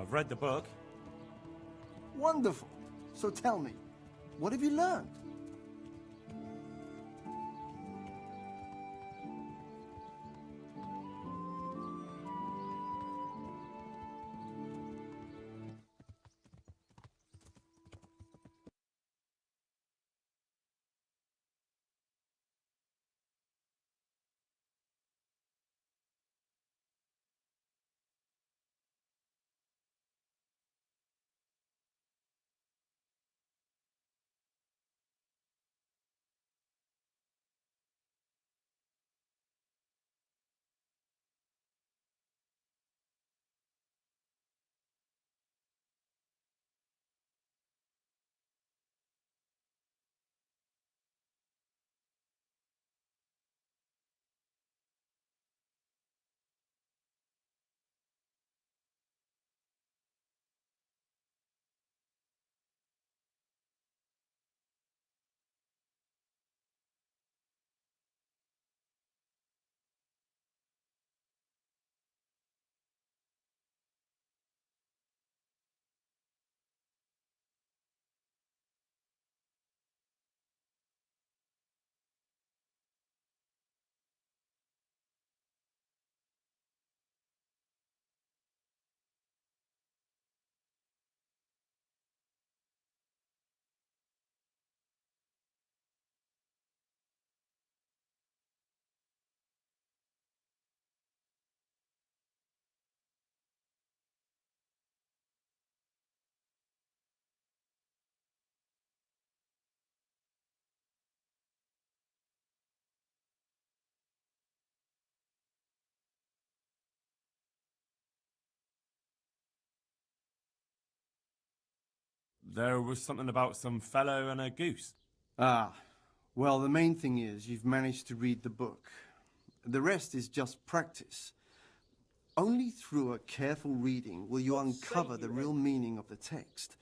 I've read the book. Wonderful. So tell me, what have you learned? There was something about some fellow and a goose. Ah, well, the main thing is you've managed to read the book. The rest is just practice. Only through a careful reading will you uncover the real meaning of the text.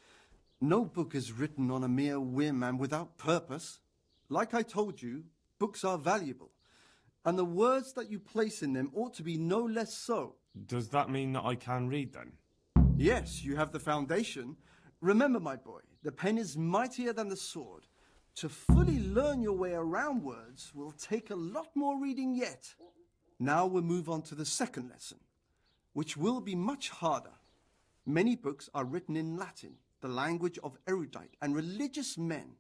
No book is written on a mere whim and without purpose. Like I told you, books are valuable. And the words that you place in them ought to be no less so. Does that mean that I can read then? Yes, you have the foundation. Remember, my boy, the pen is mightier than the sword. To fully learn your way around words will take a lot more reading yet. Now we'll move on to the second lesson, which will be much harder. Many books are written in Latin, the language of erudite and religious men.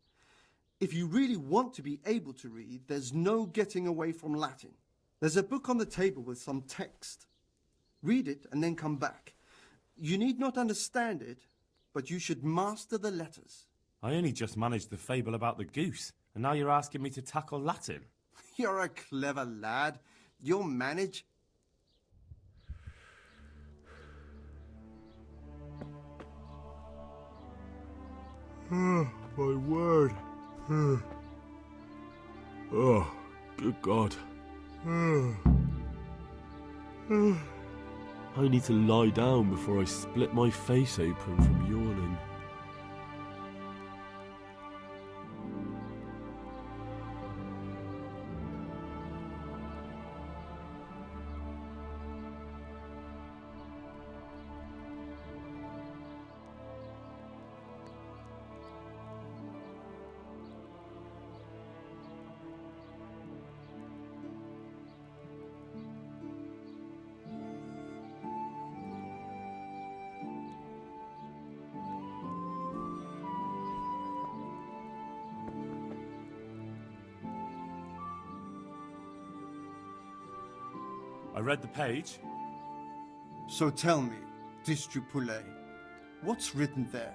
If you really want to be able to read, there's no getting away from Latin. There's a book on the table with some text. Read it and then come back. You need not understand it, but you should master the letters. I only just managed the fable about the goose, and now you're asking me to tackle Latin. You're a clever lad. You'll manage. My word. Oh, good God. I need to lie down before I split my face open from yawning. I read the page. So tell me, Distrupule, what's written there?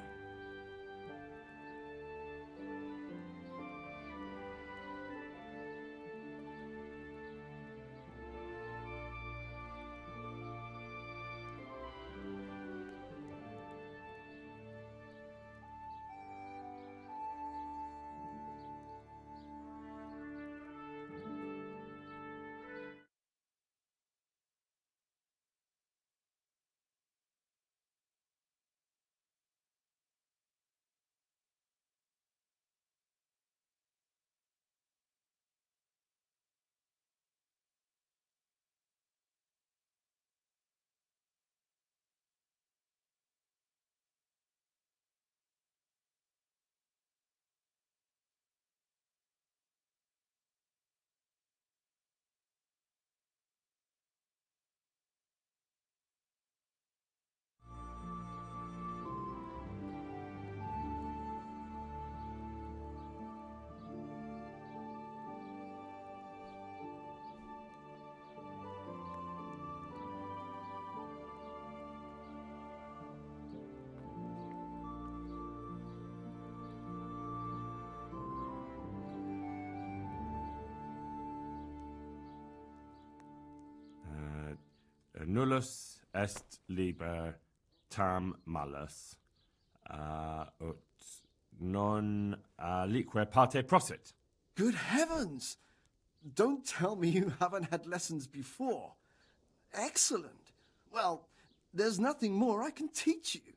nullus est liber tam malus, ut non alique parte prosit. Good heavens! Don't tell me you haven't had lessons before. Excellent. Well, there's nothing more I can teach you.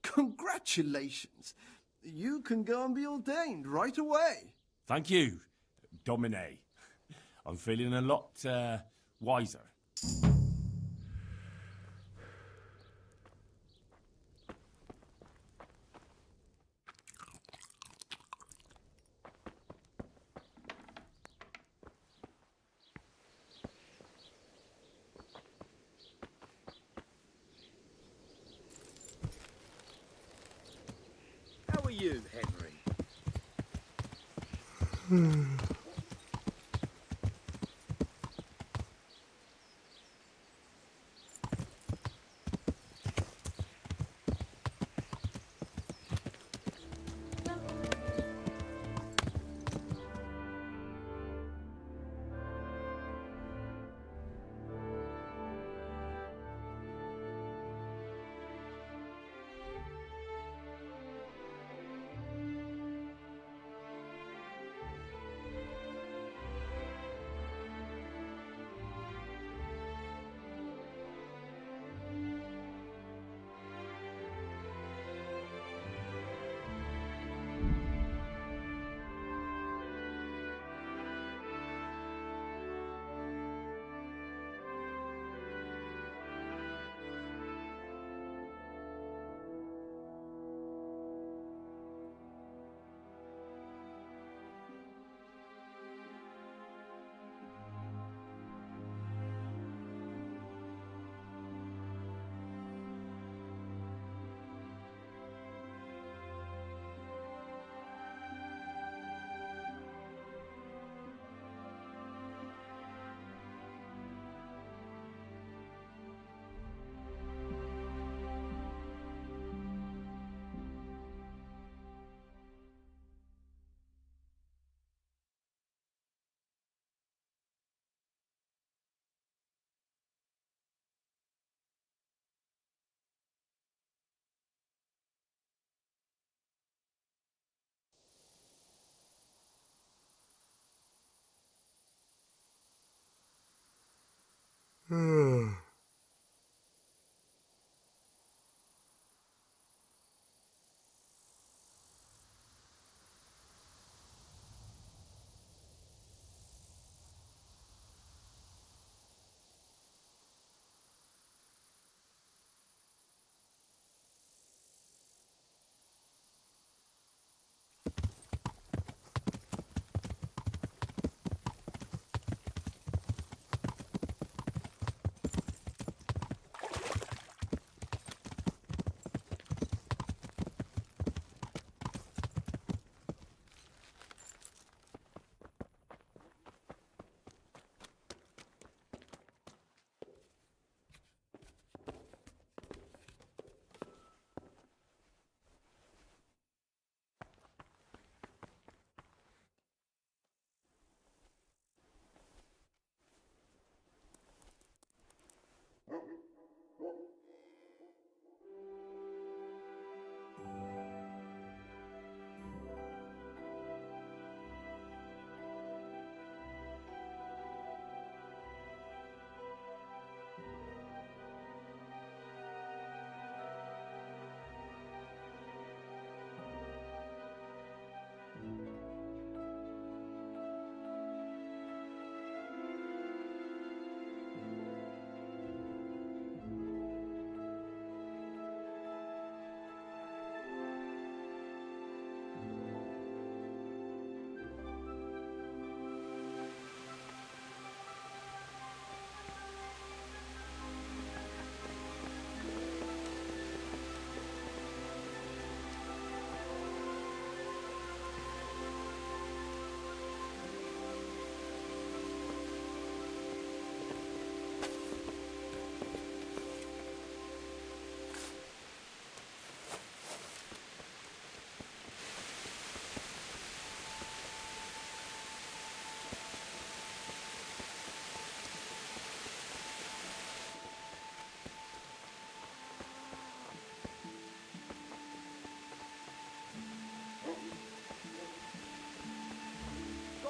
Congratulations. You can go and be ordained right away. Thank you, Domine. I'm feeling a lot wiser. How are you, Henry?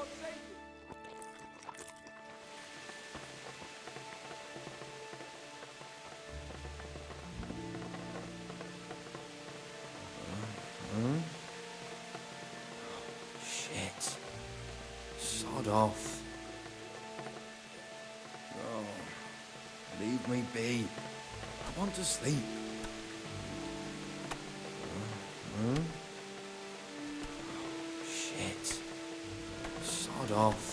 God save you! Shit. Sod off. Oh, leave me be. I want to sleep. Shit. Sod off.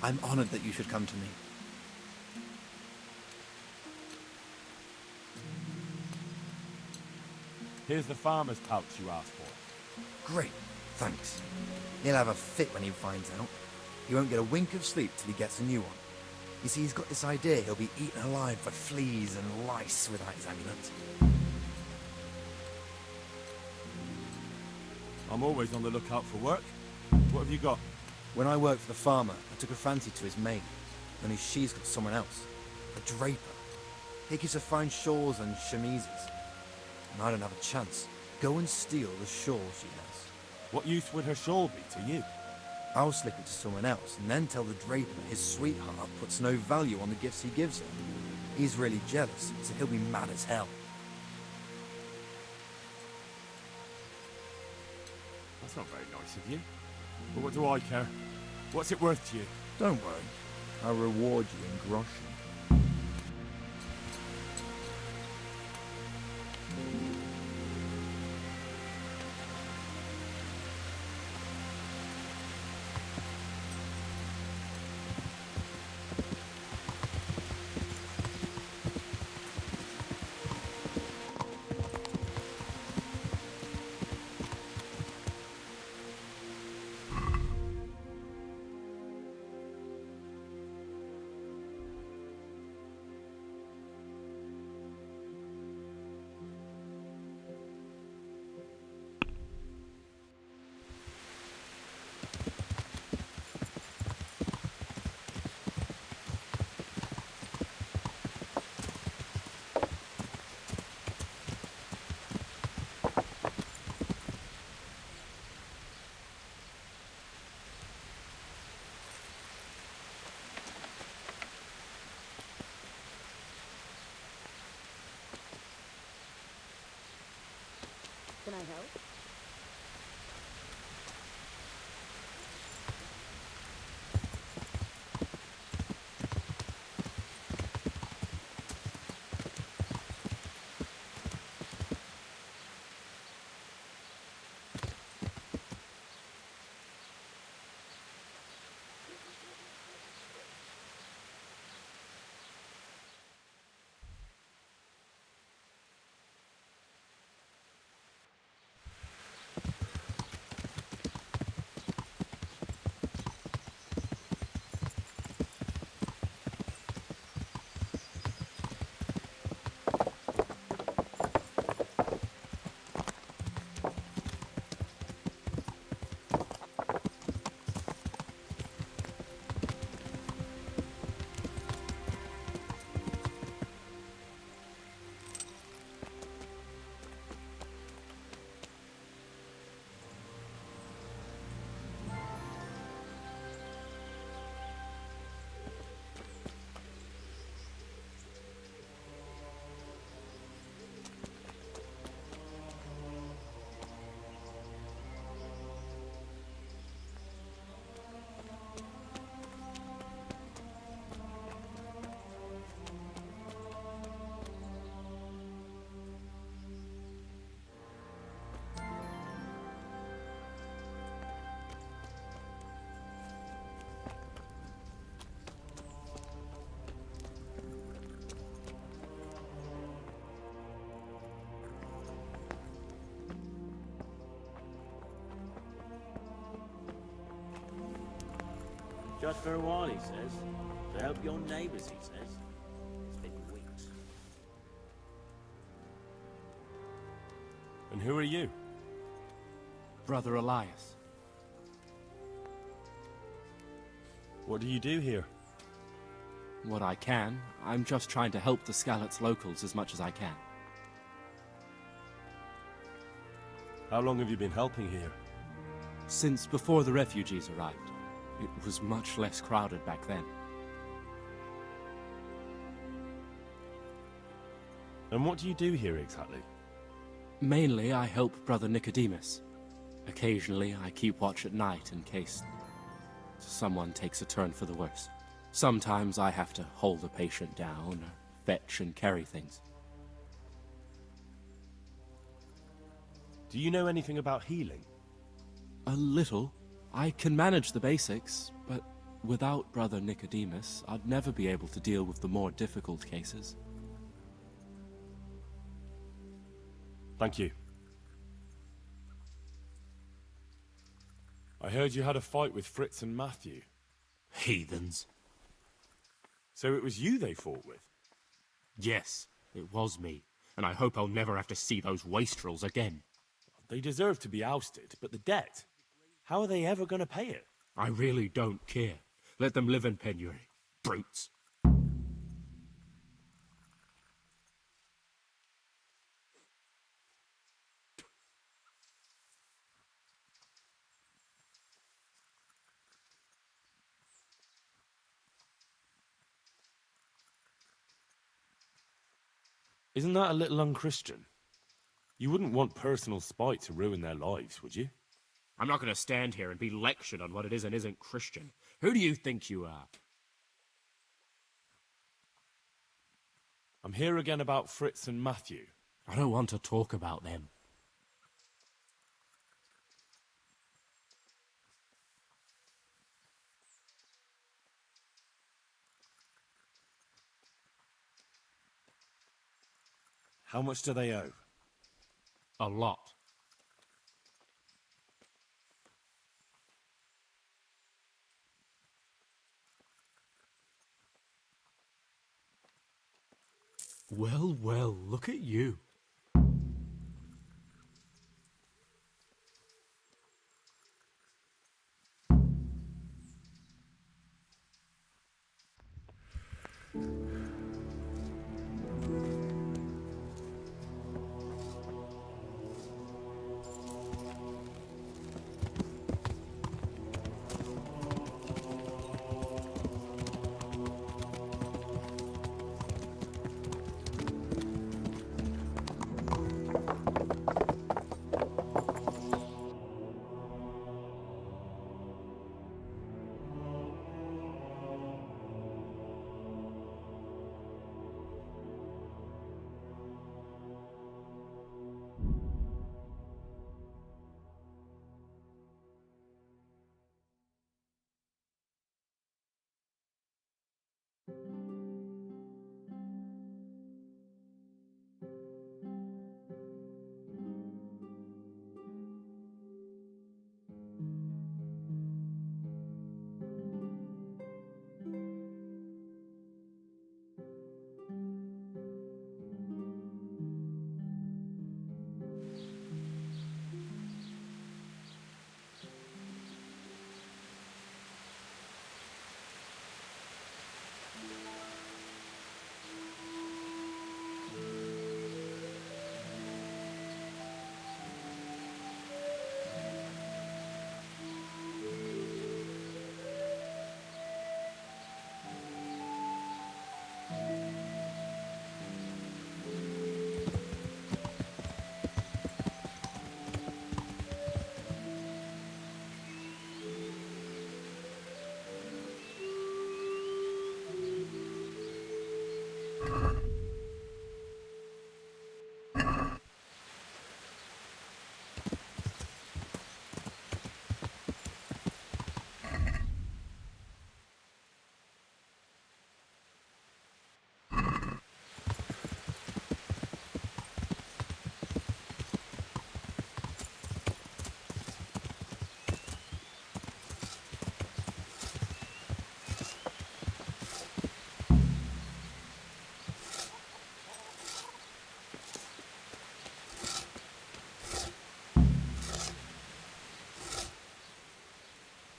I'm honored that you should come to me. Here's the farmer's pouch you asked for. Great, thanks. He'll have a fit when he finds out. He won't get a wink of sleep till he gets a new one. You see, he's got this idea he'll be eaten alive by fleas and lice without his amulet. I'm always on the lookout for work. What have you got? When I worked for the farmer, I took a fancy to his maid. Only she's got someone else. A draper. He gives her fine shawls and chemises. And I don't have a chance. Go and steal the shawl she has. What use would her shawl be to you? I'll slip it to someone else and then tell the draper his sweetheart puts no value on the gifts he gives her. He's really jealous, so he'll be mad as hell. That's not very nice of you. But what do I care? What's it worth to you? Don't worry. I'll reward you in groschen. Can I help? Just for a while, he says. To help your neighbours, he says. It's been weeks. And who are you? Brother Elias. What do you do here? What I can. I'm just trying to help the Skalitz locals as much as I can. How long have you been helping here? Since before the refugees arrived. It was much less crowded back then. And what do you do here exactly? Mainly, I help Brother Nicodemus. Occasionally, I keep watch at night in case someone takes a turn for the worse. Sometimes I have to hold a patient down, or fetch and carry things. Do you know anything about healing? A little. I can manage the basics, but without Brother Nicodemus, I'd never be able to deal with the more difficult cases. Thank you. I heard you had a fight with Fritz and Matthew. Heathens. So it was you they fought with? Yes, it was me. And I hope I'll never have to see those wastrels again. They deserve to be ousted, but the debt? How are they ever going to pay it? I really don't care. Let them live in penury. Brutes. Isn't that a little unchristian? You wouldn't want personal spite to ruin their lives, would you? I'm not going to stand here and be lectured on what it is and isn't Christian. Who do you think you are? I'm here again about Fritz and Matthew. I don't want to talk about them. How much do they owe? A lot. Well, well, look at you.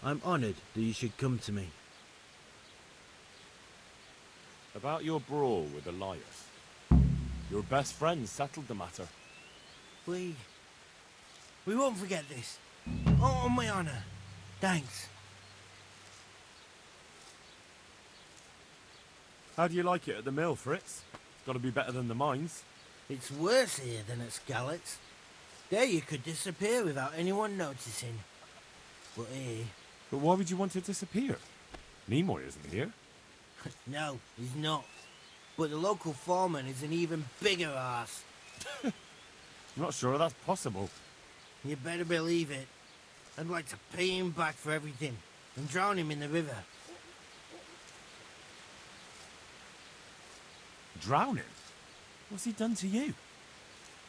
I'm honored that you should come to me. About your brawl with Elias. Your best friend settled the matter. We won't forget this. On my honor. Thanks. How do you like it at the mill, Fritz? It's got to be better than the mines. It's worse here than at Scarlet's. There you could disappear without anyone noticing. But here... But why would you want to disappear? Nimoy isn't here. No, he's not. But the local foreman is an even bigger ass. I'm not sure that's possible. You better believe it. I'd like to pay him back for everything and drown him in the river. Drown him? What's he done to you?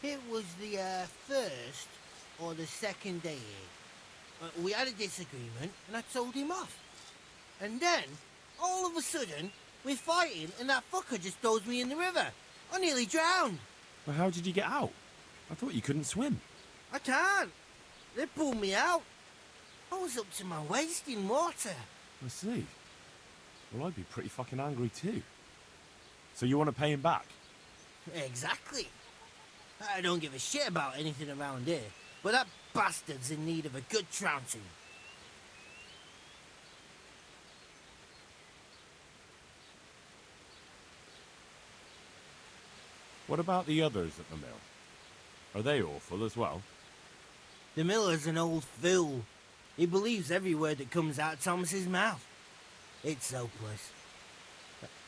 It was the first or the second day here. We had a disagreement and I told him off. And then, all of a sudden, we're fighting and that fucker just throws me in the river. I nearly drowned. Well, how did you get out? I thought you couldn't swim. I can't. They pulled me out. I was up to my waist in water. I see. Well, I'd be pretty fucking angry too. So you want to pay him back? Exactly. I don't give a shit about anything around here, but that bastard's in need of a good trouncing. What about the others at the mill? Are they awful as well? The miller's an old fool. He believes every word that comes out of Thomas's mouth. It's hopeless.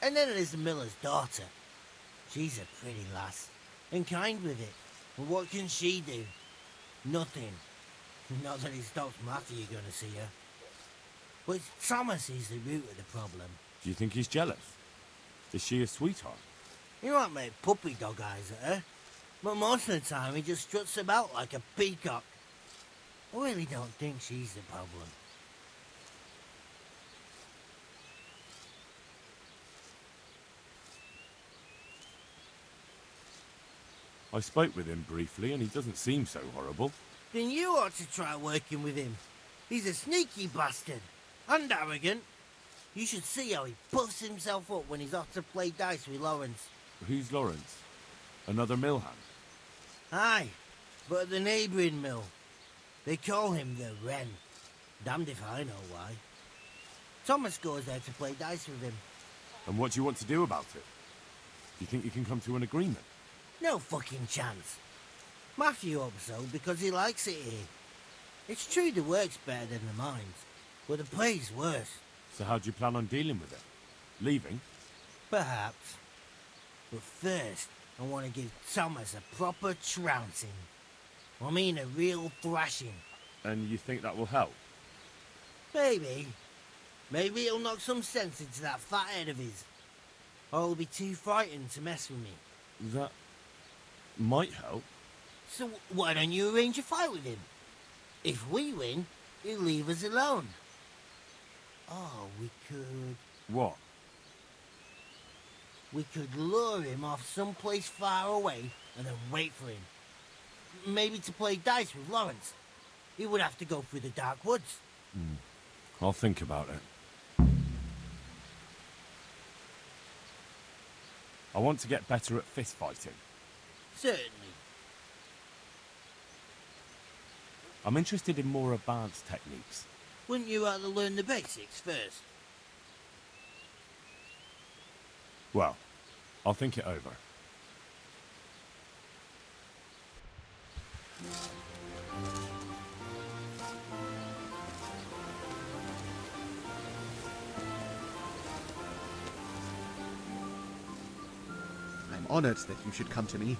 And then there's the miller's daughter. She's a pretty lass, and kind with it. And what can she do? Nothing. Not that it stops Matthew gonna see her. But Thomas is the root of the problem. Do you think he's jealous? Is she a sweetheart? He might make puppy dog eyes at her, but most of the time he just struts about like a peacock. I really don't think she's the problem. I spoke with him briefly and he doesn't seem so horrible. Then you ought to try working with him. He's a sneaky bastard and arrogant. You should see how he puffs himself up when he's off to play dice with Lawrence. Who's Lawrence? Another mill hand? Aye, but at the neighbouring mill. They call him the Wren. Damned if I know why. Thomas goes there to play dice with him. And what do you want to do about it? Do you think you can come to an agreement? No fucking chance. Matthew hopes so because he likes it here. It's true the work's better than the mines, but the play's worse. So how do you plan on dealing with it? Leaving? Perhaps. But first, I want to give Thomas a proper trouncing. I mean a real thrashing. And you think that will help? Maybe. Maybe it'll knock some sense into that fat head of his. Or he'll be too frightened to mess with me. That might help. So why don't you arrange a fight with him? If we win, he'll leave us alone. Oh, we could... What? We could lure him off someplace far away and then wait for him. Maybe to play dice with Lawrence. He would have to go through the dark woods. I'll think about it. I want to get better at fist fighting. Certainly. I'm interested in more advanced techniques. Wouldn't you rather learn the basics first? Well, I'll think it over. I'm honored that you should come to me.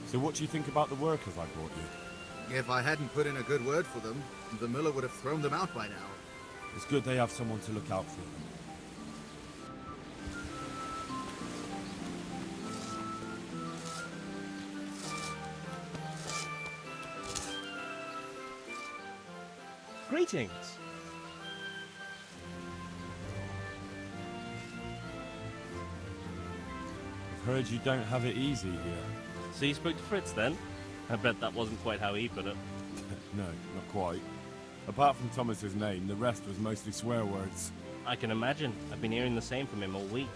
So what do you think about the workers I brought you? If I hadn't put in a good word for them, the miller would have thrown them out by now. It's good they have someone to look out for them. Greetings. I've heard you don't have it easy here. So you spoke to Fritz then? I bet that wasn't quite how he put it. No, not quite. Apart from Thomas's name, the rest was mostly swear words. I can imagine. I've been hearing the same from him all week.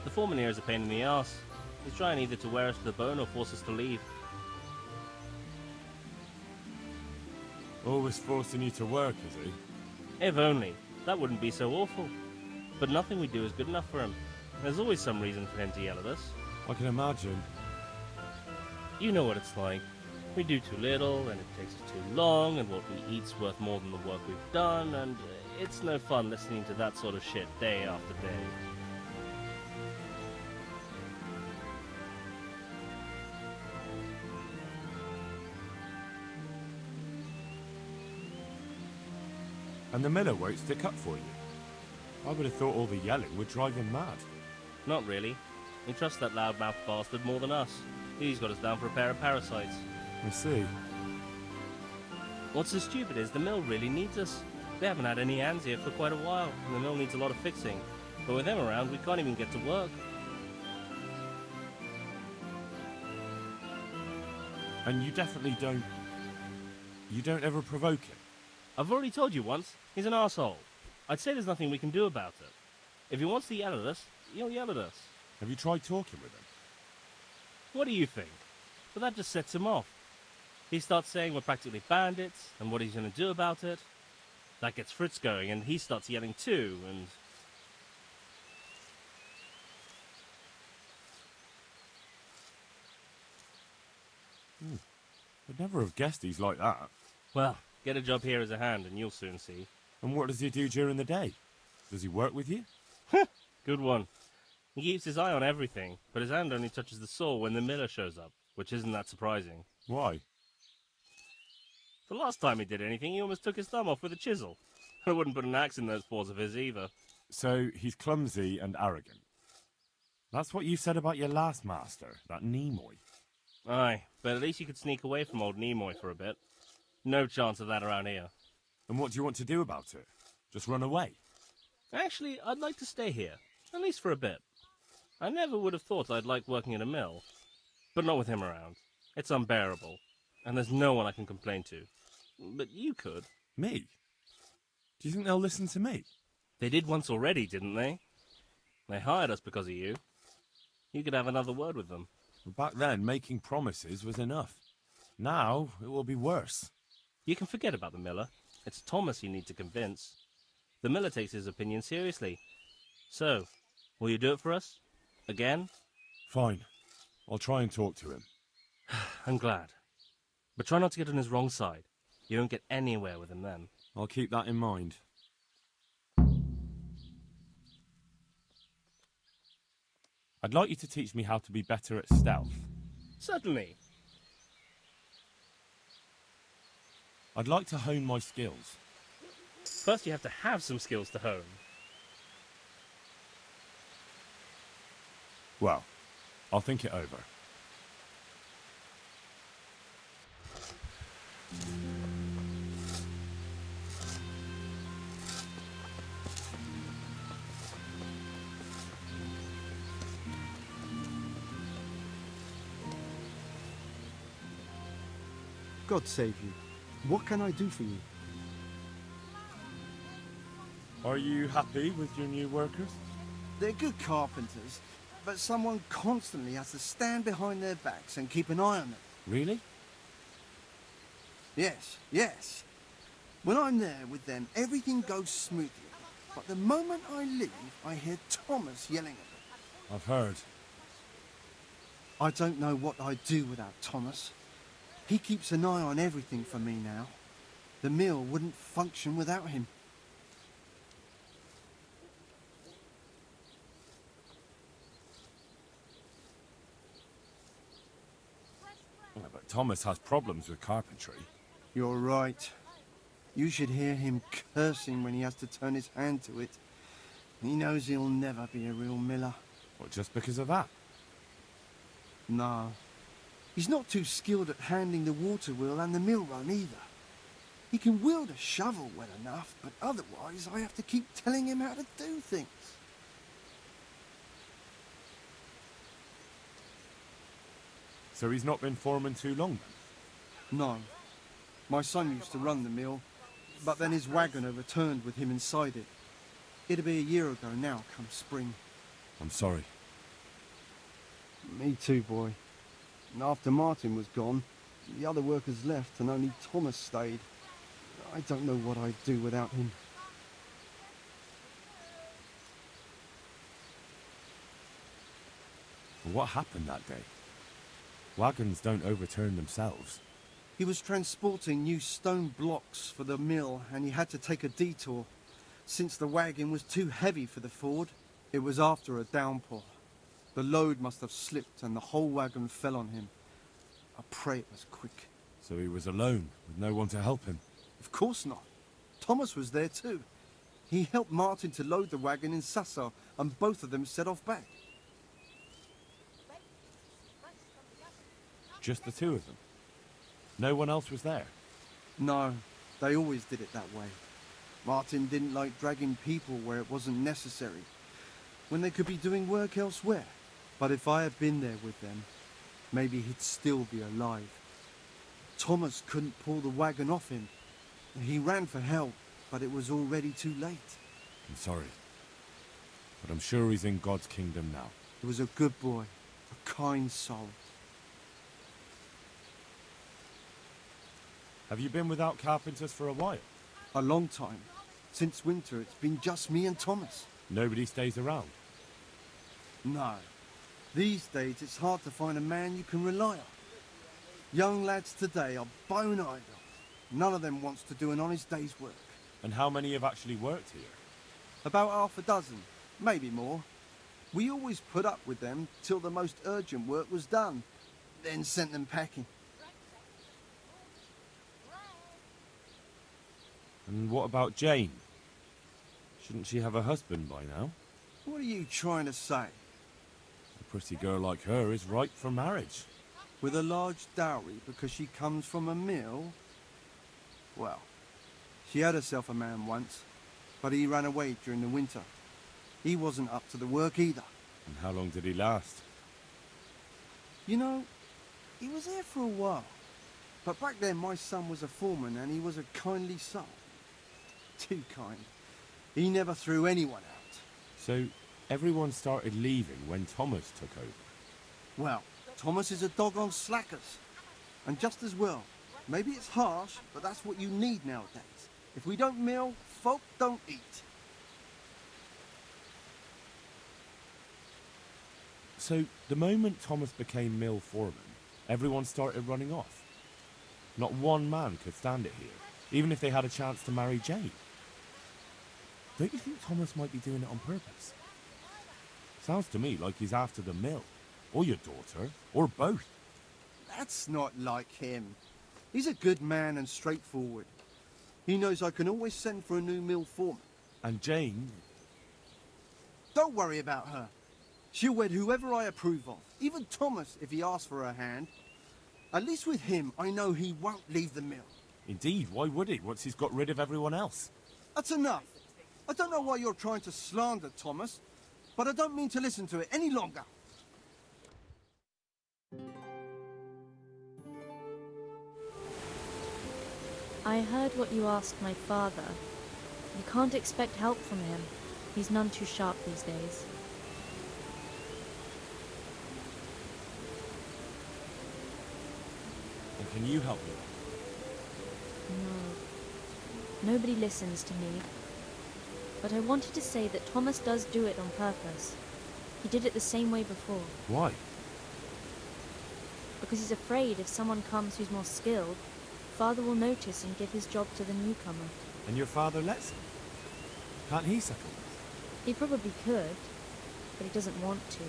The foreman here is a pain in the arse. He's trying either to wear us to the bone or force us to leave. Always forcing you to work, is he? If only. That wouldn't be so awful. But nothing we do is good enough for him. There's always some reason for him to yell at us. I can imagine. You know what it's like. We do too little, and it takes us too long, and what we eat's worth more than the work we've done, and it's no fun listening to that sort of shit day after day. And the miller won't stick up for you. I would have thought all the yelling would drive him mad. Not really. He trusts that loudmouth bastard more than us. He's got us down for a pair of parasites. I see. What's so stupid is the mill really needs us. They haven't had any hands here for quite a while, and the mill needs a lot of fixing. But with them around, we can't even get to work. And you definitely don't... You don't ever provoke him? I've already told you once, he's an arsehole. I'd say there's nothing we can do about it. If he wants to yell at us, he'll yell at us. Have you tried talking with him? What do you think? But that just sets him off. He starts saying we're practically bandits, and what he's going to do about it. That gets Fritz going, and he starts yelling too, and... I'd never have guessed he's like that. Well, get a job here as a hand, and you'll soon see. And what does he do during the day? Does he work with you? Good one. He keeps his eye on everything, but his hand only touches the saw when the miller shows up, which isn't that surprising. Why? The last time he did anything, he almost took his thumb off with a chisel. I wouldn't put an axe in those paws of his either. So he's clumsy and arrogant. That's what you said about your last master, that Nimoy. Aye, but at least you could sneak away from old Nimoy for a bit. No chance of that around here. And what do you want to do about it? Just run away? Actually, I'd like to stay here, at least for a bit. I never would have thought I'd like working in a mill, but not with him around. It's unbearable, and there's no one I can complain to. But you could. Me? Do you think they'll listen to me? They did once already, didn't they? They hired us because of you. You could have another word with them. Back then, making promises was enough. Now, it will be worse. You can forget about the miller. It's Thomas you need to convince. The miller takes his opinion seriously. So, will you do it for us? Again? Fine. I'll try and talk to him. I'm glad. But try not to get on his wrong side. You won't get anywhere with him then. I'll keep that in mind. I'd like you to teach me how to be better at stealth. Certainly. I'd like to hone my skills. First you have to have some skills to hone. Well, I'll think it over. God save you. What can I do for you? Are you happy with your new workers? They're good carpenters, but someone constantly has to stand behind their backs and keep an eye on them. Really? Yes, yes. When I'm there with them, everything goes smoothly. But the moment I leave, I hear Thomas yelling at them. I've heard. I don't know what I'd do without Thomas. He keeps an eye on everything for me now. The mill wouldn't function without him. Yeah, but Thomas has problems with carpentry. You're right. You should hear him cursing when he has to turn his hand to it. He knows he'll never be a real miller. What, just because of that? No. He's not too skilled at handling the water wheel and the mill run either. He can wield a shovel well enough, but otherwise I have to keep telling him how to do things. So he's not been foreman too long then? No. My son used to run the mill, but then his wagon overturned with him inside it. It'll be a year ago now, come spring. I'm sorry. Me too, boy. And after Martin was gone, the other workers left and only Thomas stayed. I don't know what I'd do without him. What happened that day? Wagons don't overturn themselves. He was transporting new stone blocks for the mill and he had to take a detour. Since the wagon was too heavy for the Ford, it was after a downpour. The load must have slipped and the whole wagon fell on him. I pray it was quick. So he was alone, with no one to help him. Of course not. Thomas was there too. He helped Martin to load the wagon in Sasau and both of them set off back. Just the two of them? No one else was there? No, they always did it that way. Martin didn't like dragging people where it wasn't necessary, when they could be doing work elsewhere. But if I had been there with them, maybe he'd still be alive. Thomas couldn't pull the wagon off him. He ran for help, but it was already too late. I'm sorry. But I'm sure he's in God's kingdom now. He was a good boy, a kind soul. Have you been without carpenters for a while? A long time. Since winter, it's been just me and Thomas. Nobody stays around? No. These days, it's hard to find a man you can rely on. Young lads today are bone idle. None of them wants to do an honest day's work. And how many have actually worked here? About half a dozen, maybe more. We always put up with them till the most urgent work was done, then sent them packing. And what about Jane? Shouldn't she have a husband by now? What are you trying to say? A pretty girl like her is ripe for marriage. With a large dowry because she comes from a mill? Well, she had herself a man once, but he ran away during the winter. He wasn't up to the work either. And how long did he last? You know, he was there for a while. But back then my son was a foreman and he was a kindly soul. Too kind. He never threw anyone out. So everyone started leaving when Thomas took over? Well, Thomas is a dog on slackers. And just as well. Maybe it's harsh, but that's what you need nowadays. If we don't mill, folk don't eat. So the moment Thomas became mill foreman, everyone started running off? Not one man could stand it here, even if they had a chance to marry Jane. Don't you think Thomas might be doing it on purpose? Sounds to me like he's after the mill, or your daughter, or both. That's not like him. He's a good man and straightforward. He knows I can always send for a new mill foreman. And Jane? Don't worry about her. She'll wed whoever I approve of, even Thomas if he asks for her hand. At least with him, I know he won't leave the mill. Indeed, why would he, once he's got rid of everyone else? That's enough. I don't know why you're trying to slander Thomas, but I don't mean to listen to it any longer. I heard what you asked my father. You can't expect help from him. He's none too sharp these days. And can you help me? No. Nobody listens to me. But I wanted to say that Thomas does do it on purpose. He did it the same way before. Why? Because he's afraid if someone comes who's more skilled, Father will notice and give his job to the newcomer. And your father lets him? Can't he settle this? He probably could, but he doesn't want to.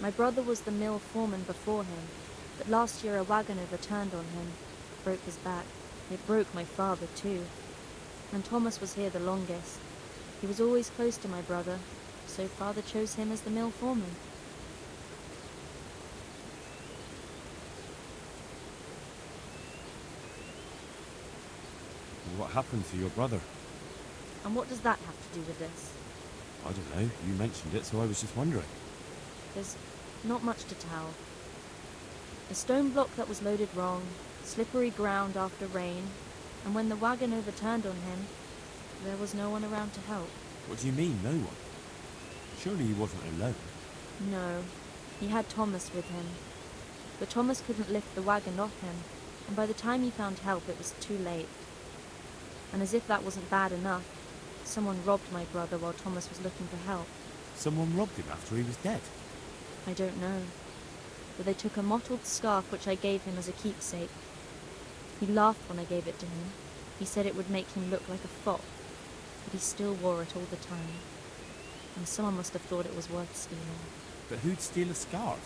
My brother was the mill foreman before him, but last year a wagon overturned on him, broke his back. It broke my father too. And Thomas was here the longest. He was always close to my brother, so Father chose him as the mill foreman. What happened to your brother? And what does that have to do with this? I don't know. You mentioned it, so I was just wondering. There's not much to tell. A stone block that was loaded wrong, slippery ground after rain, And when the wagon overturned on him, there was no one around to help. What do you mean, no one? Surely he wasn't alone. No, he had Thomas with him. But Thomas couldn't lift the wagon off him, and by the time he found help, it was too late. And as if that wasn't bad enough, someone robbed my brother while Thomas was looking for help. Someone robbed him after he was dead. I don't know, but they took a mottled scarf which I gave him as a keepsake. He laughed when I gave it to him. He said it would make him look like a fop, but he still wore it all the time. And someone must have thought it was worth stealing. But who'd steal a scarf?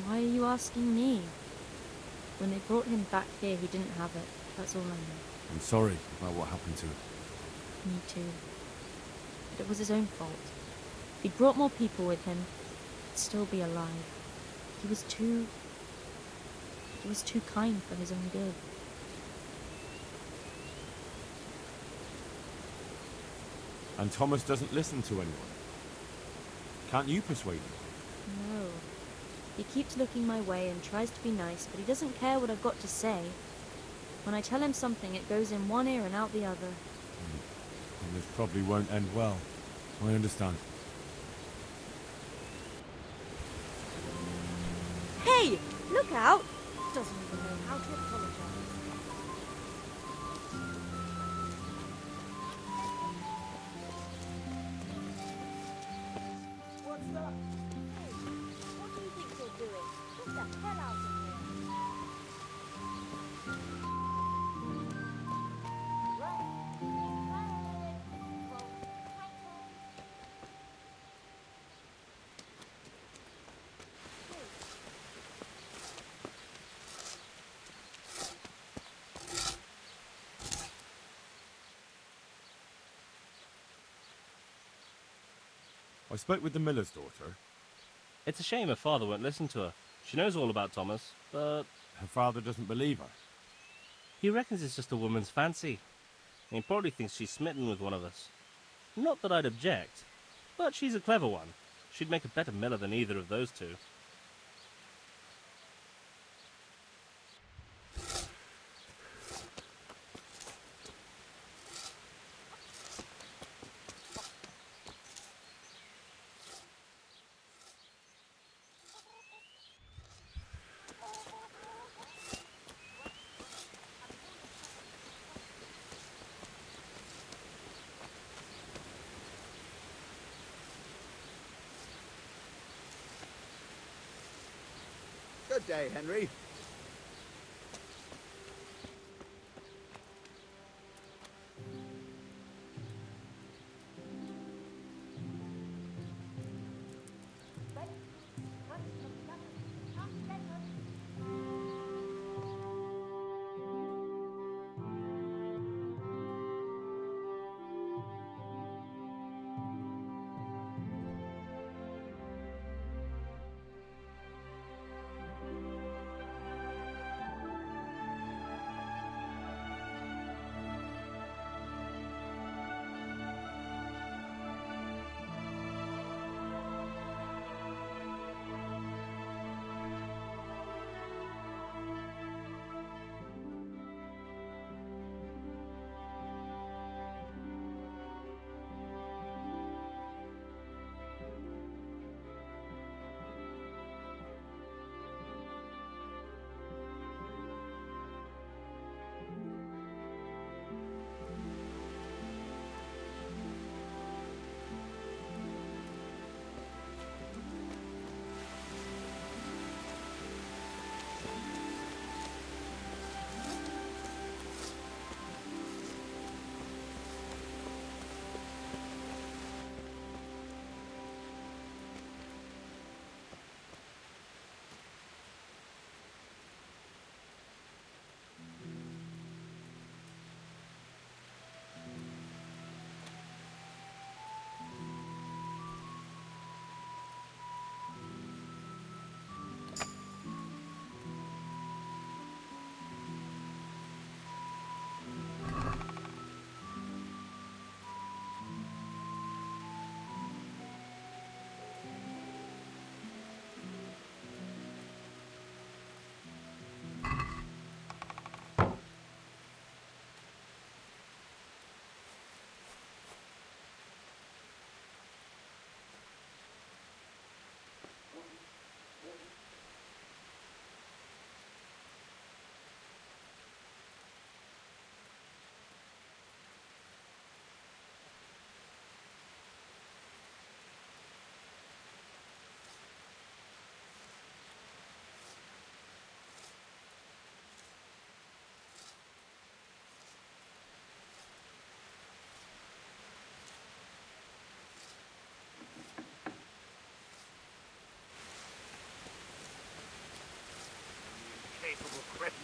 Why are you asking me? When they brought him back here, he didn't have it. That's all I know. I'm sorry about what happened to him. Me too. But it was his own fault. If he'd brought more people with him, he'd still be alive. He was too kind for his own good. And Thomas doesn't listen to anyone. Can't you persuade him? No. He keeps looking my way and tries to be nice, but he doesn't care what I've got to say. When I tell him something, it goes in one ear and out the other. And this probably won't end well. I understand. Hey! Look out! Doesn't even know how to apologize. What's that? Hey, what do you think you're doing? Get the hell out of here! I spoke with the miller's daughter. It's a shame her father won't listen to her. She knows all about Thomas, but Her father doesn't believe her. he reckons it's just a woman's fancy. He probably thinks she's smitten with one of us. Not that I'd object, but she's a clever one. She'd make a better miller than either of those two. Good day, Henry. friends.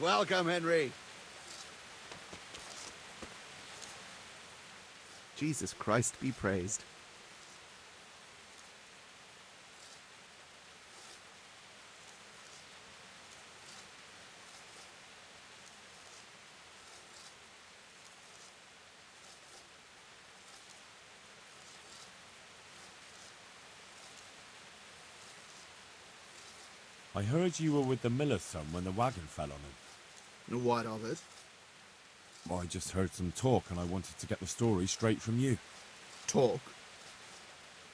Welcome, Henry. Jesus Christ be praised. I heard you were with the miller's son when the wagon fell on him. What of it? I just heard some talk and I wanted to get the story straight from you. Talk?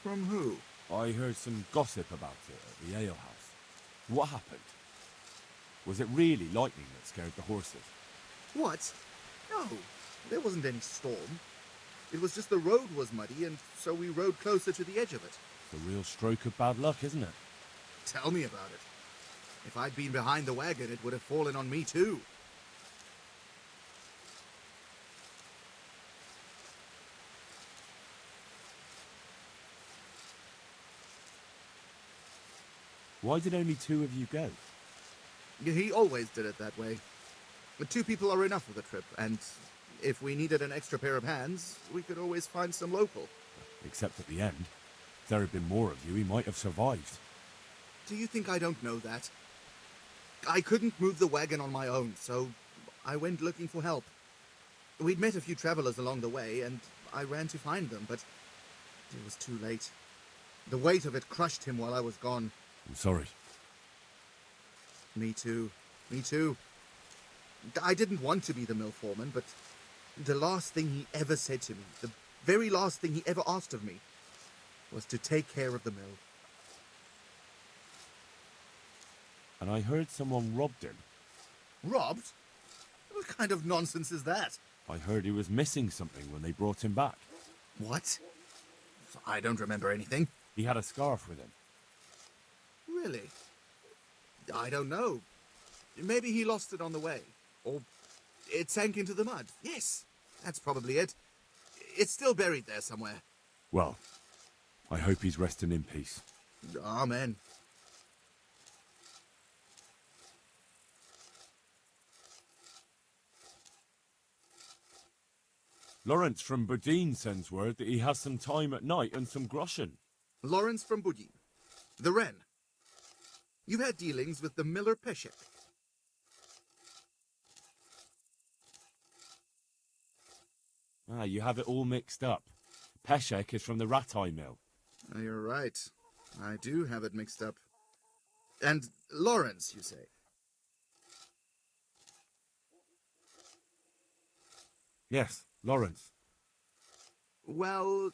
From who? I heard some gossip about it at the ale house. What happened? Was it really lightning that scared the horses? What? No, there wasn't any storm. It was just the road was muddy, and so we rode closer to the edge of it. It's a real stroke of bad luck, isn't it? Tell me about it. If I'd been behind the wagon, it would have fallen on me too. Why did only 2 of you go? He always did it that way. But 2 people are enough for the trip, and if we needed an extra pair of hands, we could always find some local. Except at the end. If there had been more of you, he might have survived. Do you think I don't know that? I couldn't move the wagon on my own, so I went looking for help. We'd met a few travelers along the way, and I ran to find them, but it was too late. The weight of it crushed him while I was gone. I'm sorry. Me too. Me too. I didn't want to be the mill foreman, but the last thing he ever said to me, the very last thing he ever asked of me, was to take care of the mill. And I heard someone robbed him. Robbed? What kind of nonsense is that? I heard he was missing something when they brought him back. What? I don't remember anything. He had a scarf with him. Really? I don't know. Maybe he lost it on the way. Or it sank into the mud. Yes, that's probably it. It's still buried there somewhere. Well, I hope he's resting in peace. Amen. Lawrence from Budine sends word that he has some time at night and some groschen. Lawrence from Budine. The Wren. You've had dealings with the Miller Peshek. Ah, you have it all mixed up. Peshek is from the Ratai mill. You're right. I do have it mixed up. And Lawrence, you say? Yes, Lawrence. Well,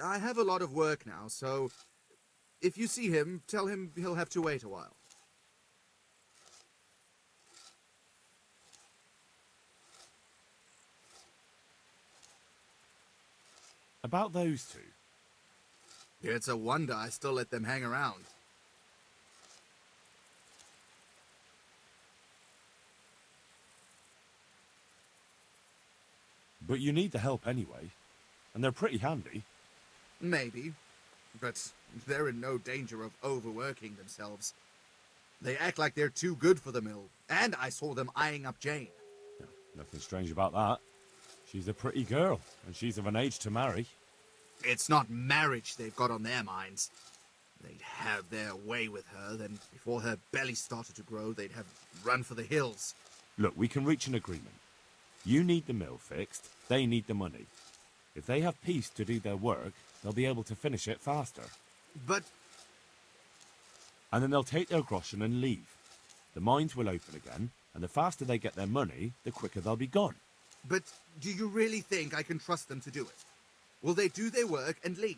I have a lot of work now, so if you see him, tell him he'll have to wait a while. About those 2. It's a wonder I still let them hang around. But you need the help anyway. And they're pretty handy. Maybe, but they're in no danger of overworking themselves. They act like they're too good for the mill, and I saw them eyeing up Jane. Nothing strange about that. She's a pretty girl, and she's of an age to marry. It's not marriage they've got on their minds. They'd have their way with her, then before her belly started to grow, they'd have run for the hills. Look, we can reach an agreement. You need the mill fixed, they need the money. If they have peace to do their work, they'll be able to finish it faster. But... And then they'll take their groschen and leave. The mines will open again, and the faster they get their money, the quicker they'll be gone. But do you really think I can trust them to do it? Will they do their work and leave?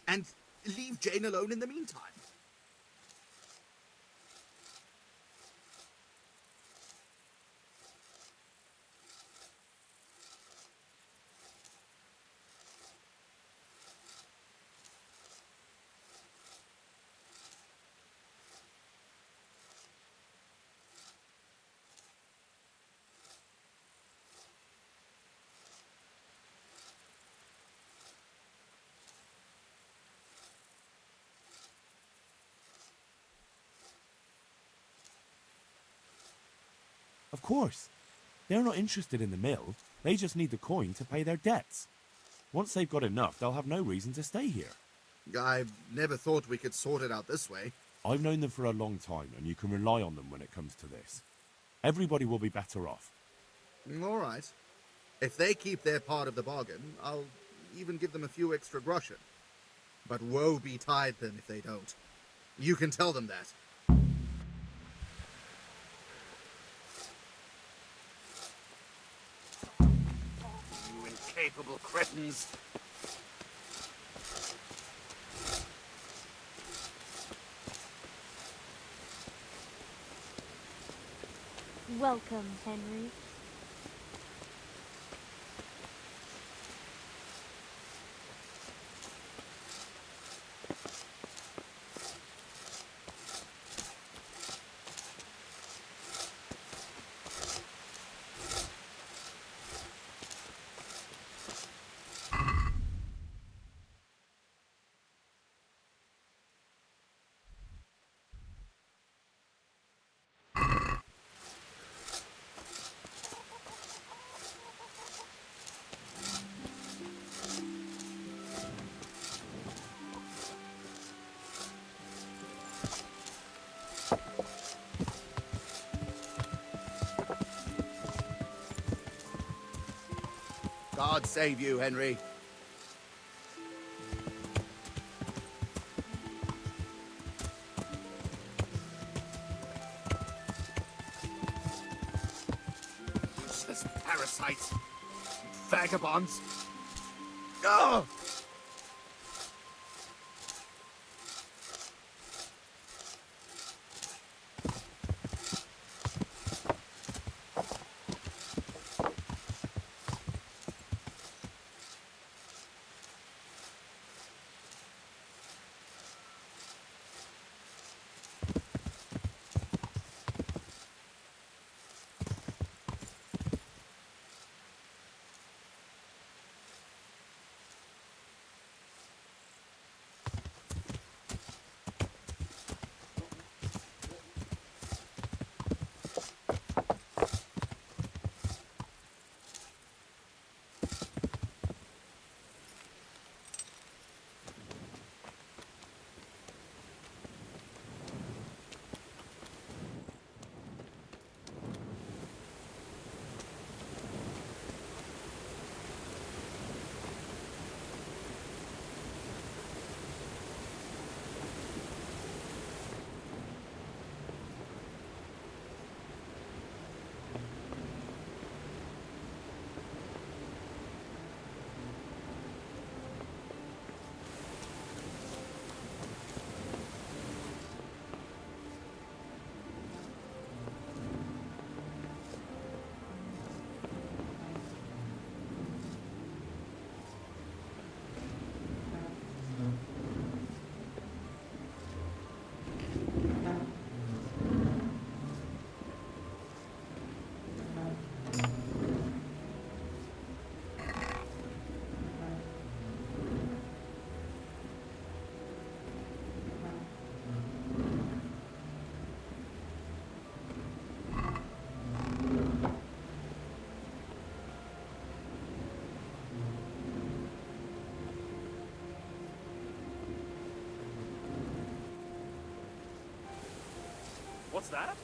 And leave Jane alone in the meantime? course. They're not interested in the mill. They just need the coin to pay their debts. Once they've got enough, they'll have no reason to stay here. I never thought we could sort it out this way. I've known them for a long time, and you can rely on them when it comes to this. Everybody will be better off. All right. If they keep their part of the bargain, I'll even give them a few extra groschen. But woe betide them if they don't. You can tell them that. You incapable cretins! Welcome, Henry. God save you, Henry. Useless parasites. Vagabonds. Oh! What's that?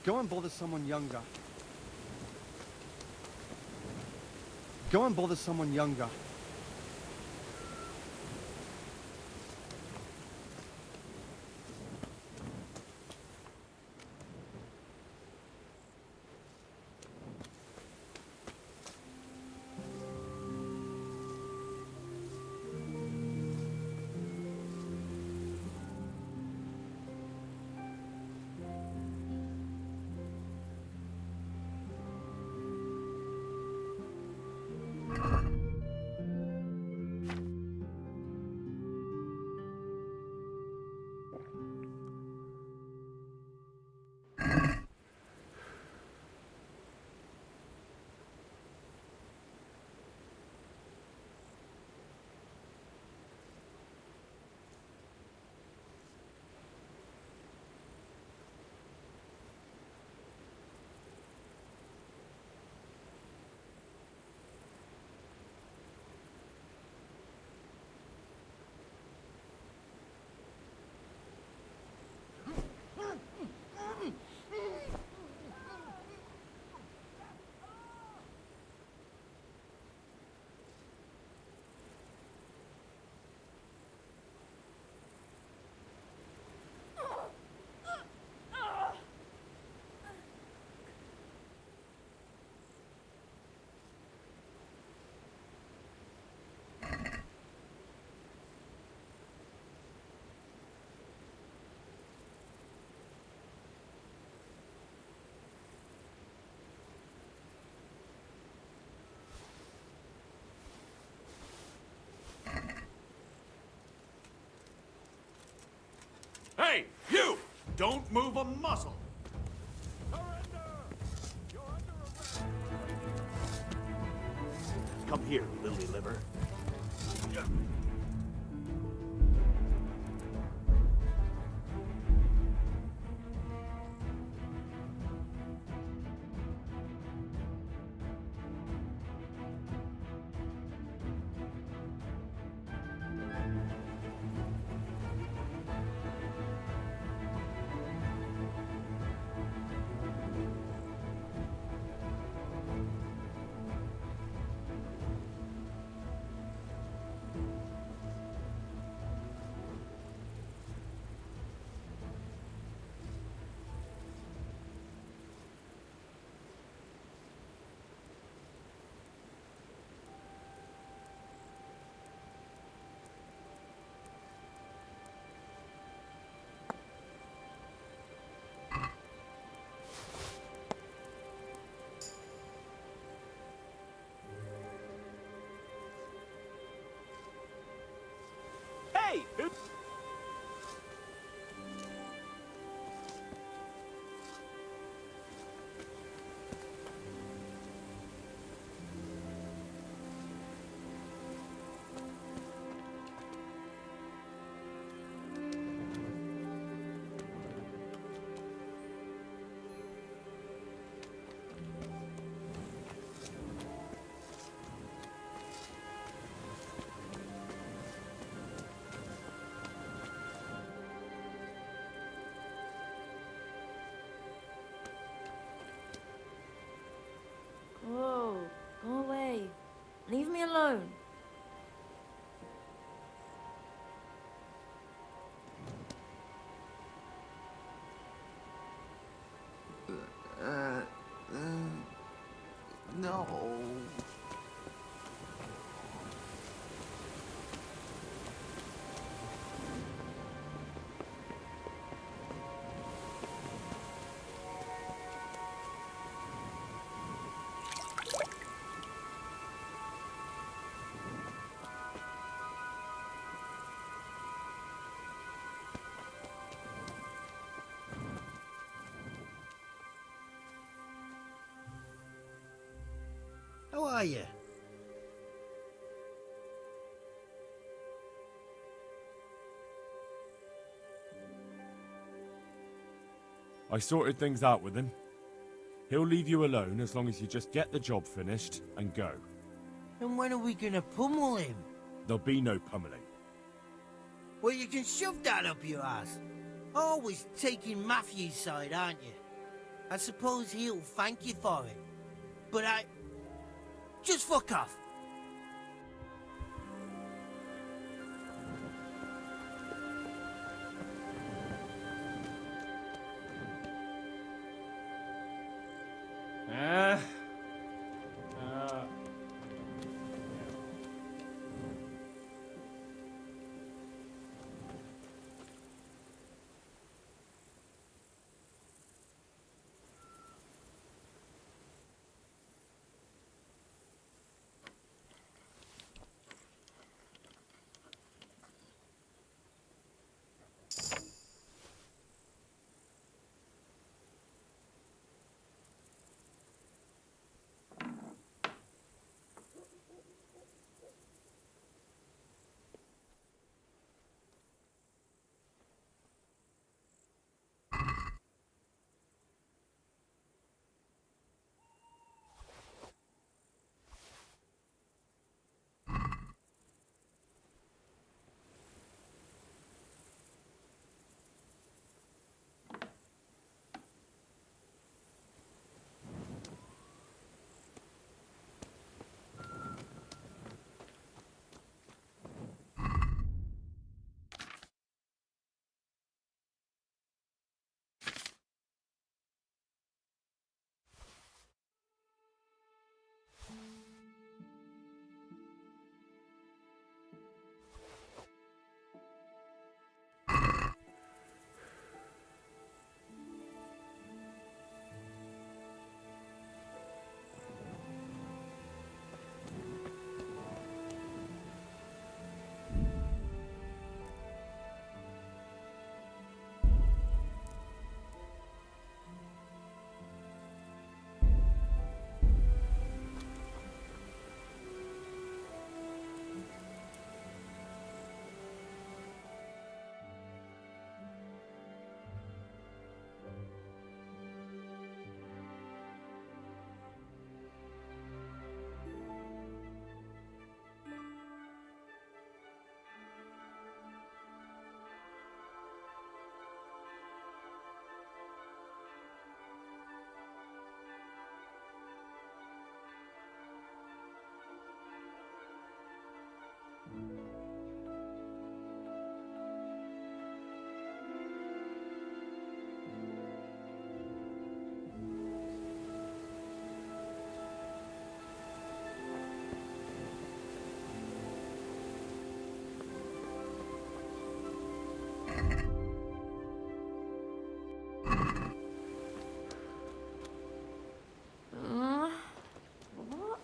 Go and bother someone younger. Go and bother someone younger. Hey, you! Don't move a muscle! Come here, lily liver. Hey! Whoa, go away. Leave me alone. No. How are you? I sorted things out with him. He'll leave you alone as long as you just get the job finished and go. And when are we gonna pummel him? There'll be no pummeling. Well, you can shove that up your ass. Always taking Matthew's side, aren't you? I suppose he'll thank you for it. But just fuck off. What?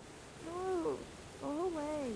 No. Go away.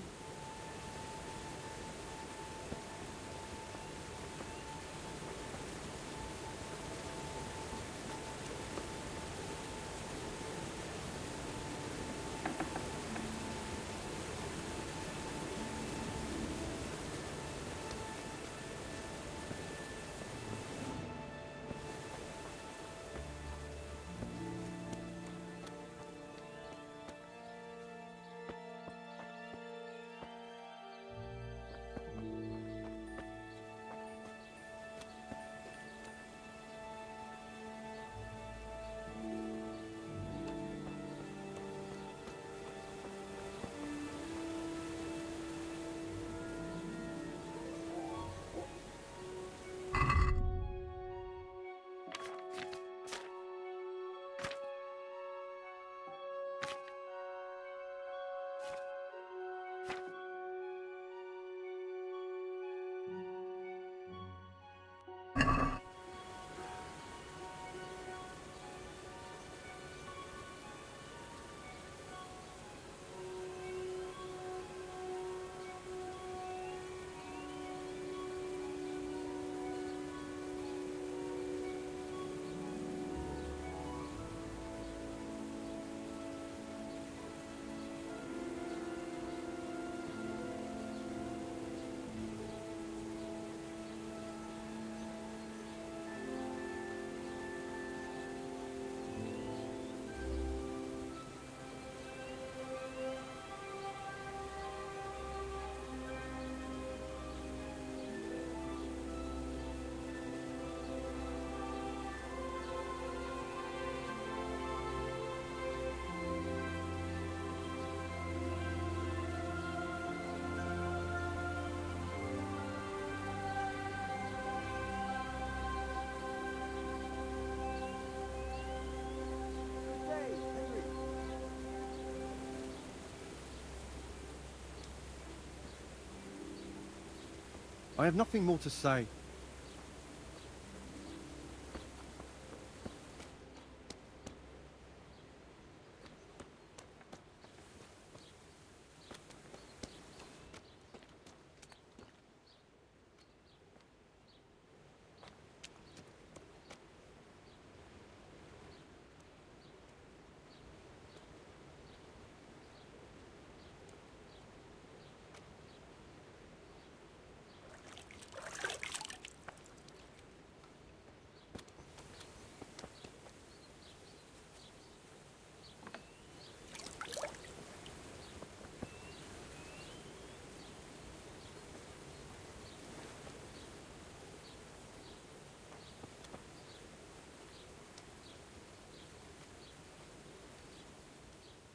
I have nothing more to say.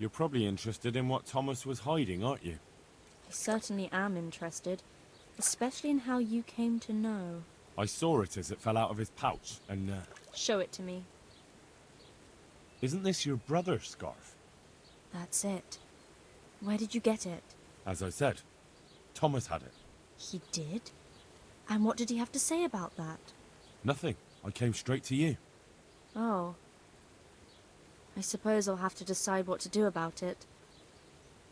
You're probably interested in what Thomas was hiding, aren't you? I certainly am interested, especially in how you came to know. I saw it as it fell out of his pouch, and, Show it to me. Isn't this your brother's scarf? That's it. Where did you get it? As I said, Thomas had it. He did? And what did he have to say about that? Nothing. I came straight to you. Oh. I suppose I'll have to decide what to do about it.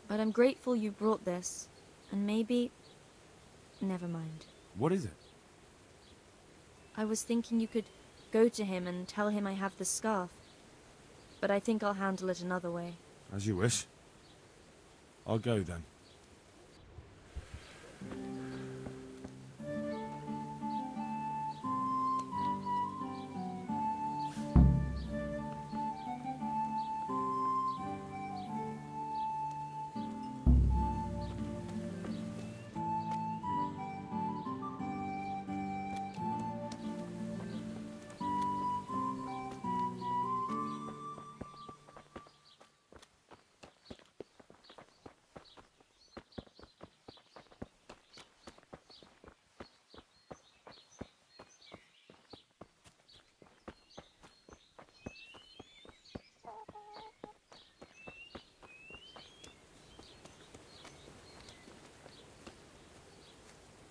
But I'm grateful you brought this, and maybe... Never mind. What is it? I was thinking you could go to him and tell him I have the scarf. But I think I'll handle it another way. As you wish. I'll go then.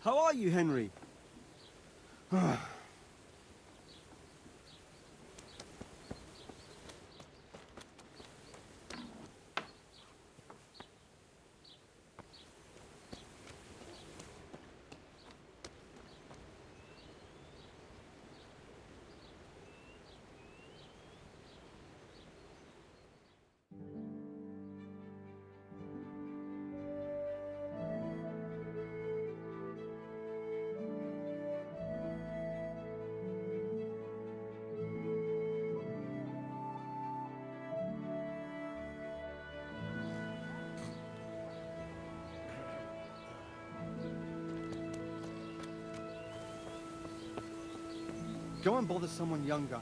How are you, Henry? Go and bother someone younger.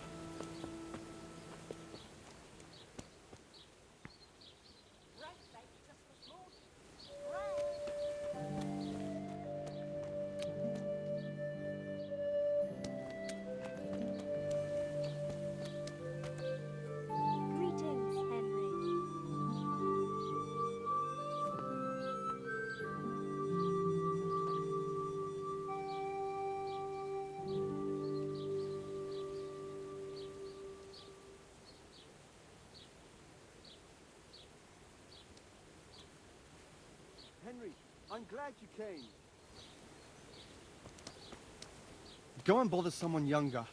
Greetings, Henry. Henry, I'm glad you came. Go and bother someone younger.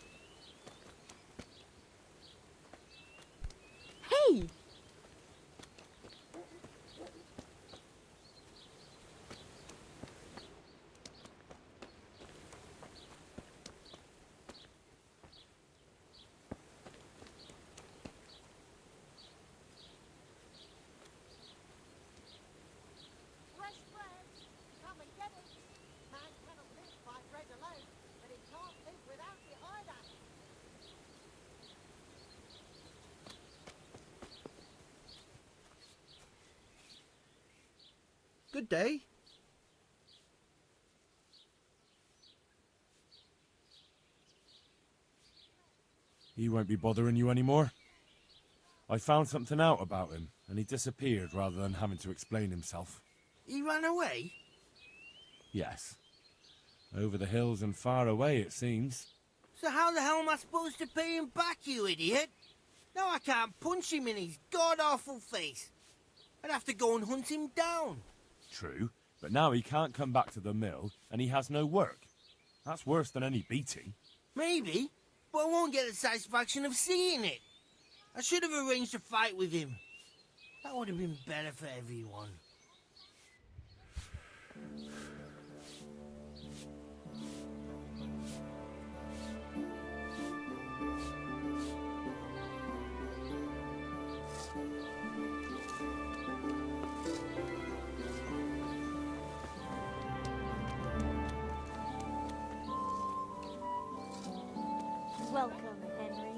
Hey! Fresh bread! Come and get it! Man cannot live by bread alone, but he can't live without it either. Good day. He won't be bothering you anymore. I found something out about him, and he disappeared rather than having to explain himself. He ran away? Yes. Over the hills and far away, it seems. So how the hell am I supposed to pay him back, you idiot? Now I can't punch him in his god-awful face. I'd have to go and hunt him down. True, but now he can't come back to the mill, and he has no work. That's worse than any beating. Maybe, but I won't get the satisfaction of seeing it. I should have arranged a fight with him. That would have been better for everyone. Welcome, Henry.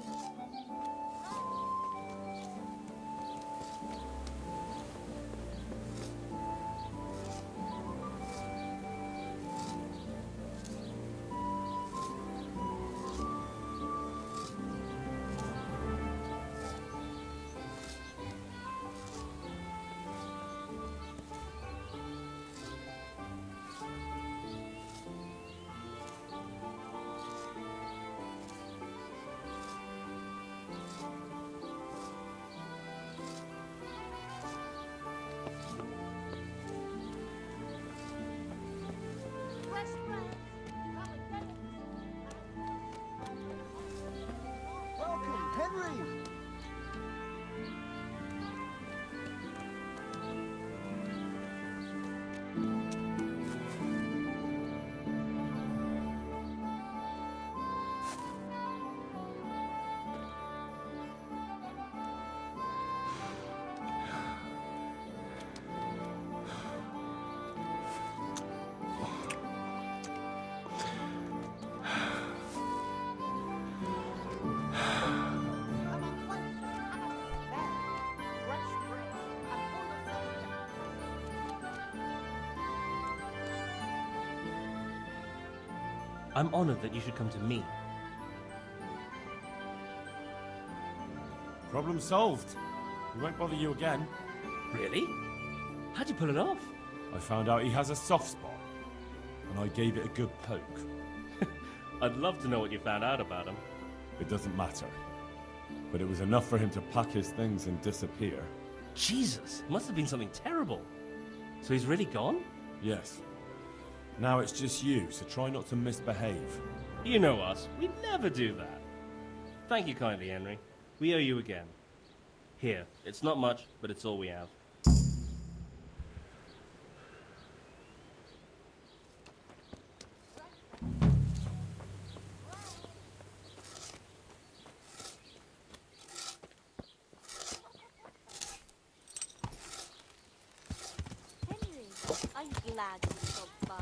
Fresh bread. Come and get it. Welcome, Henry! Come on, place. And a smell. Fresh bread. And pull yourself down. I'm honored that you should come to me. Problem solved. We won't bother you again. Really? How'd you pull it off? I found out he has a soft spot, and I gave it a good poke. I'd love to know what you found out about him. It doesn't matter. But it was enough for him to pack his things and disappear. Jesus, must have been something terrible. So he's really gone? Yes. Now it's just you, so try not to misbehave. You know us. We'd never do that. Thank you kindly, Henry. We owe you again. Here, it's not much, but it's all we have. Henry, I'm glad you stopped by.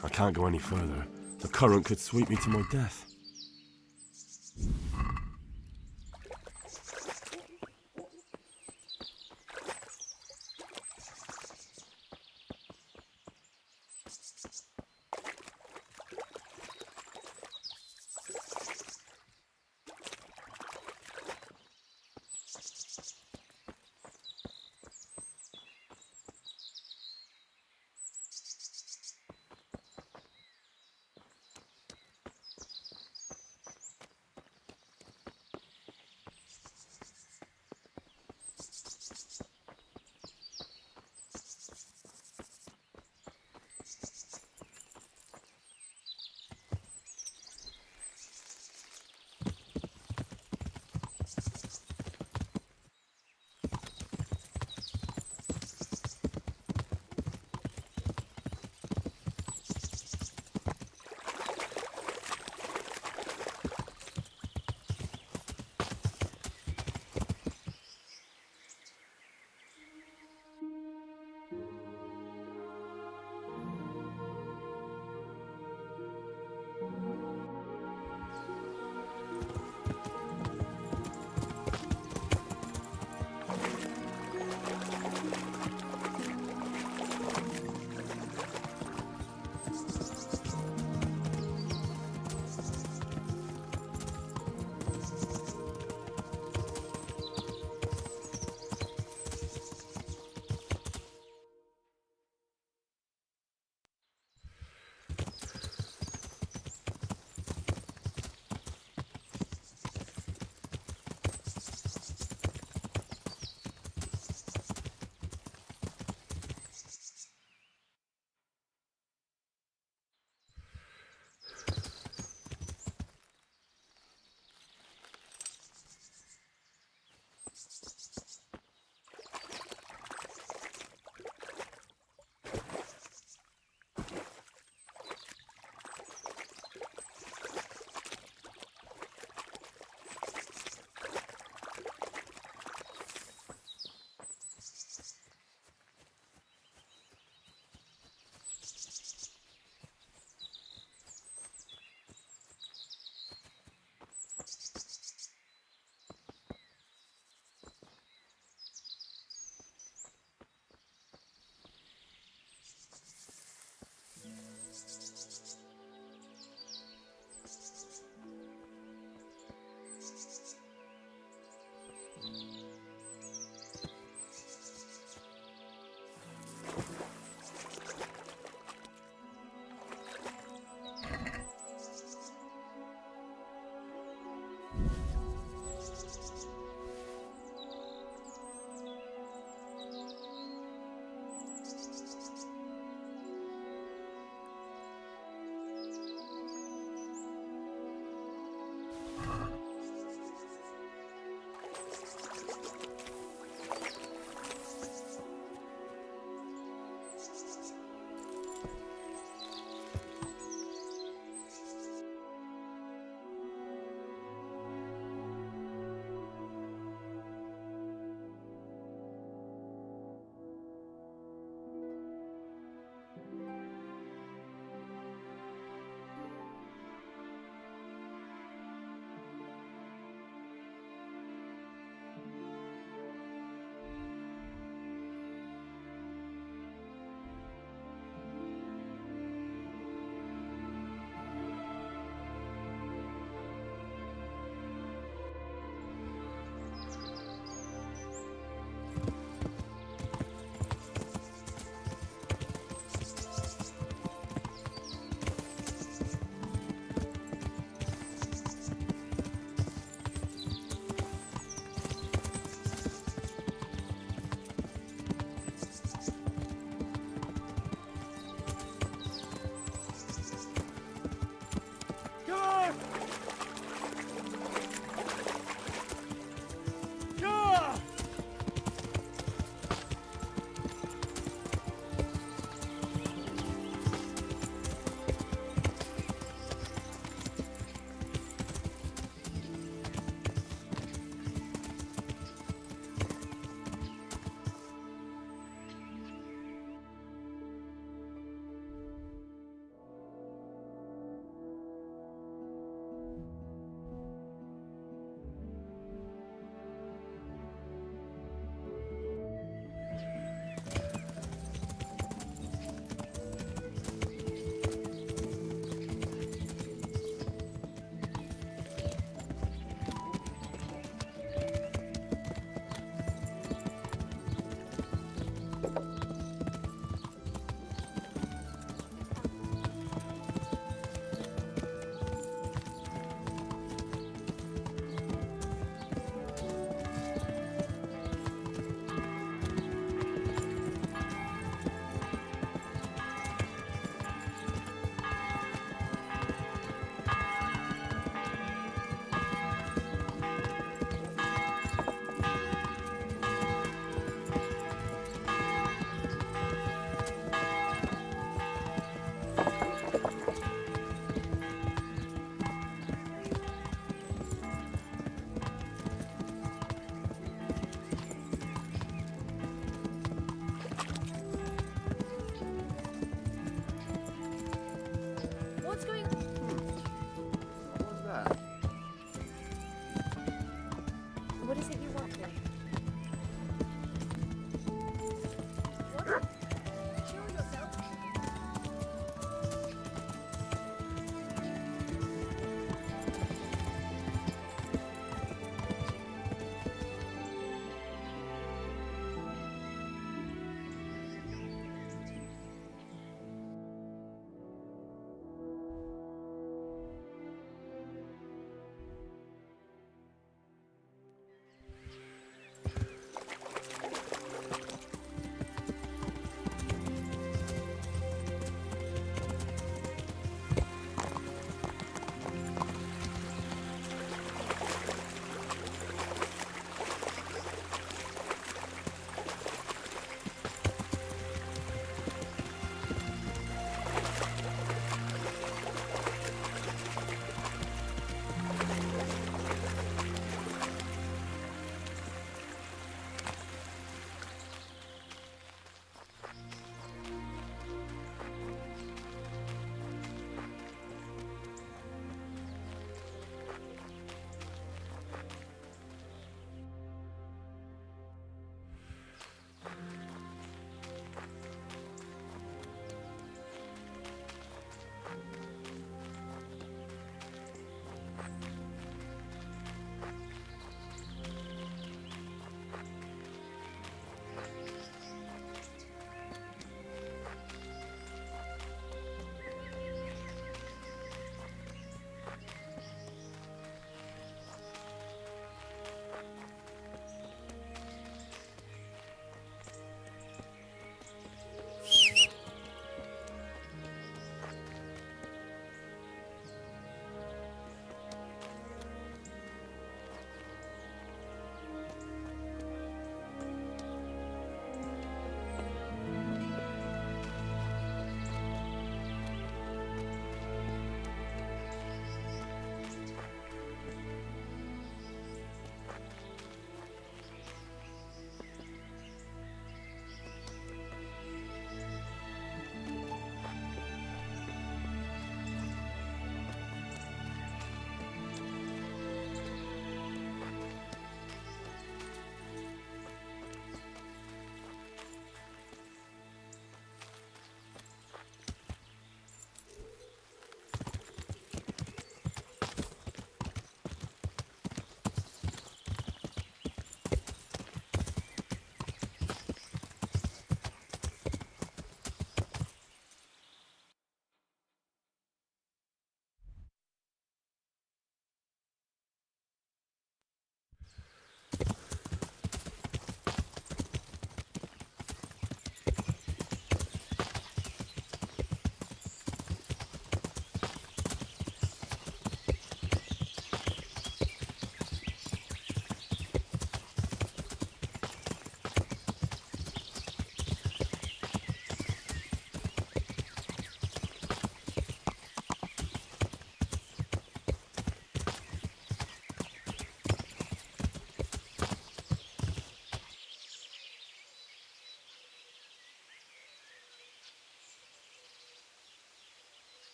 I can't go any further. The current could sweep me to my death.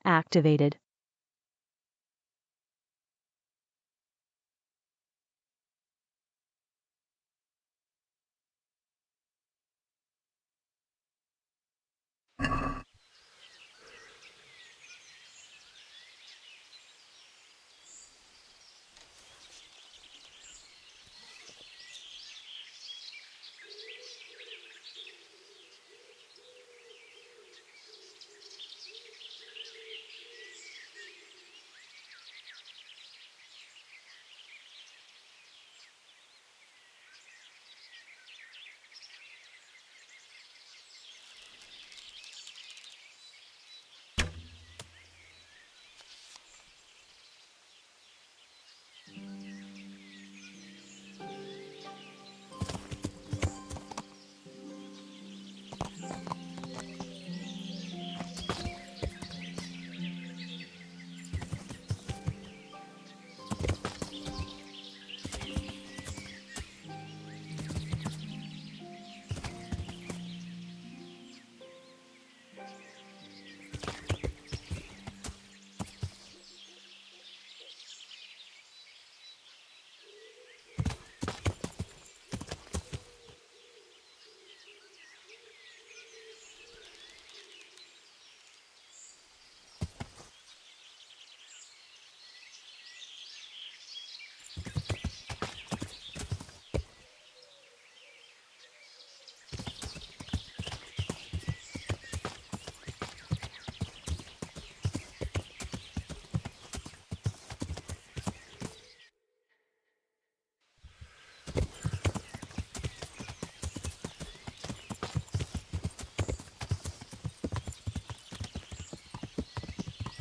activated.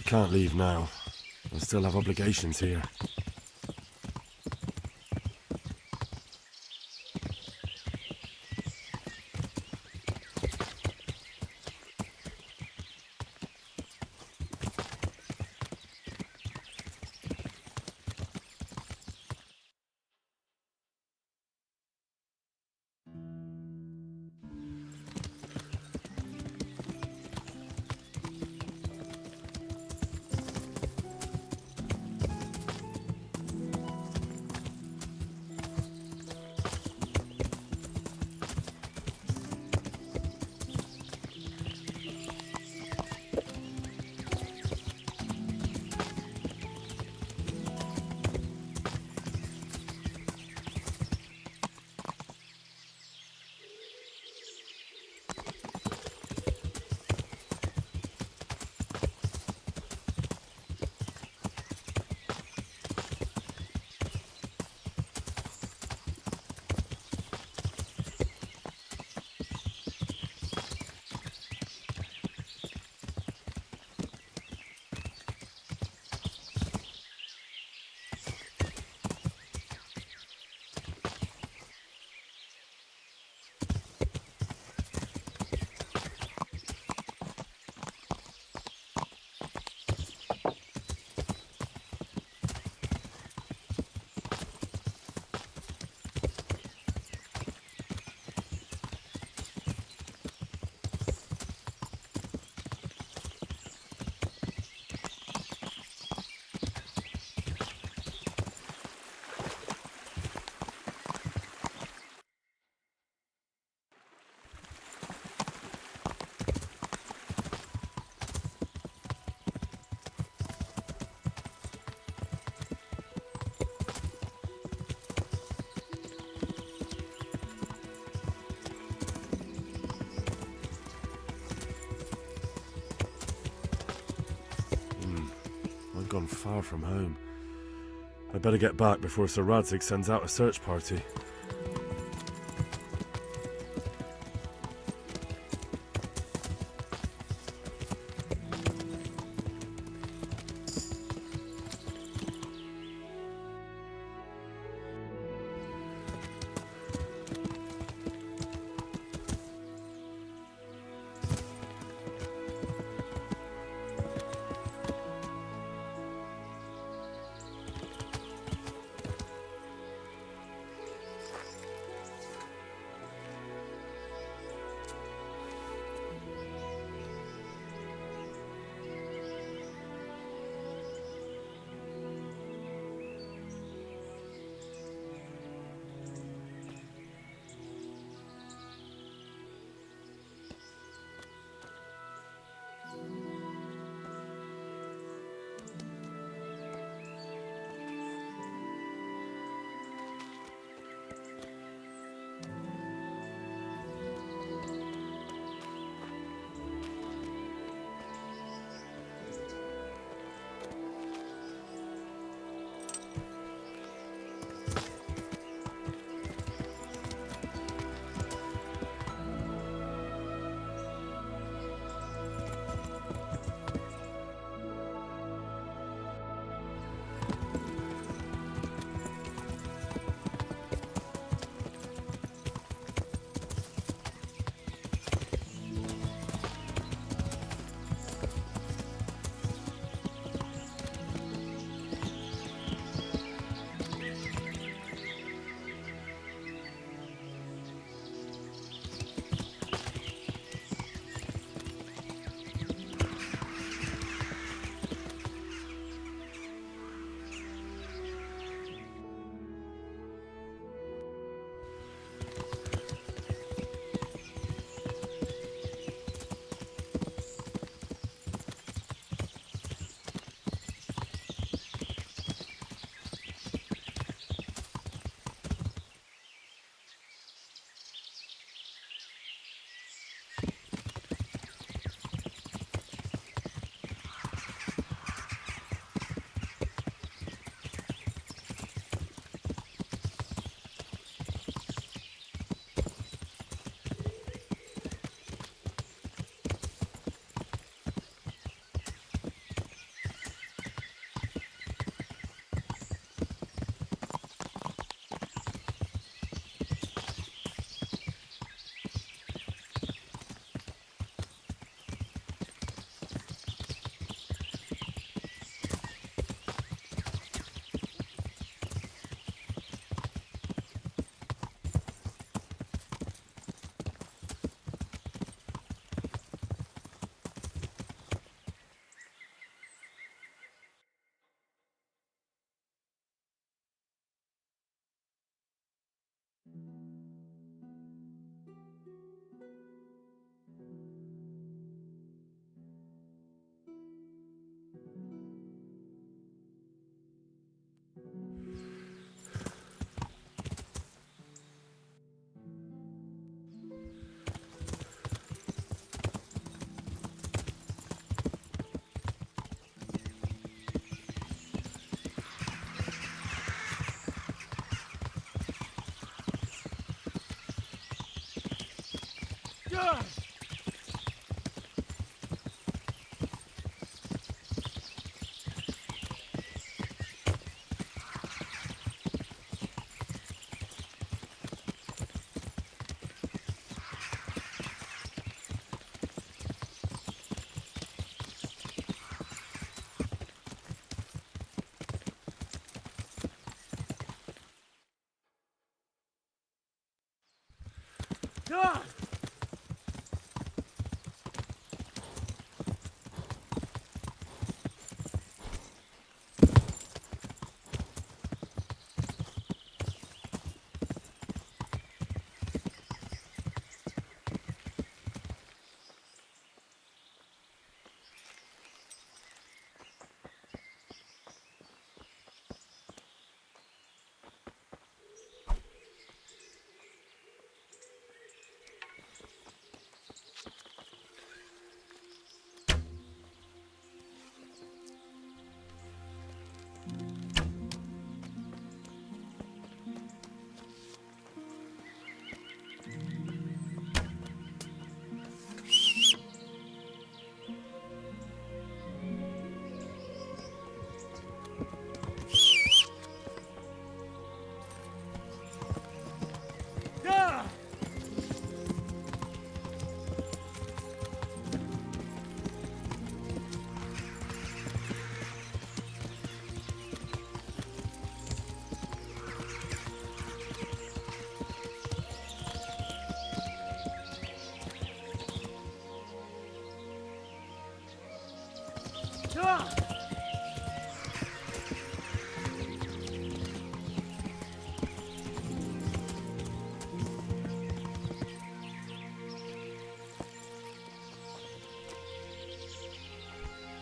I can't leave now. I still have obligations here. I've gone far from home. I better get back before Sir Radzig sends out a search party.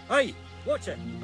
Hey, watch it!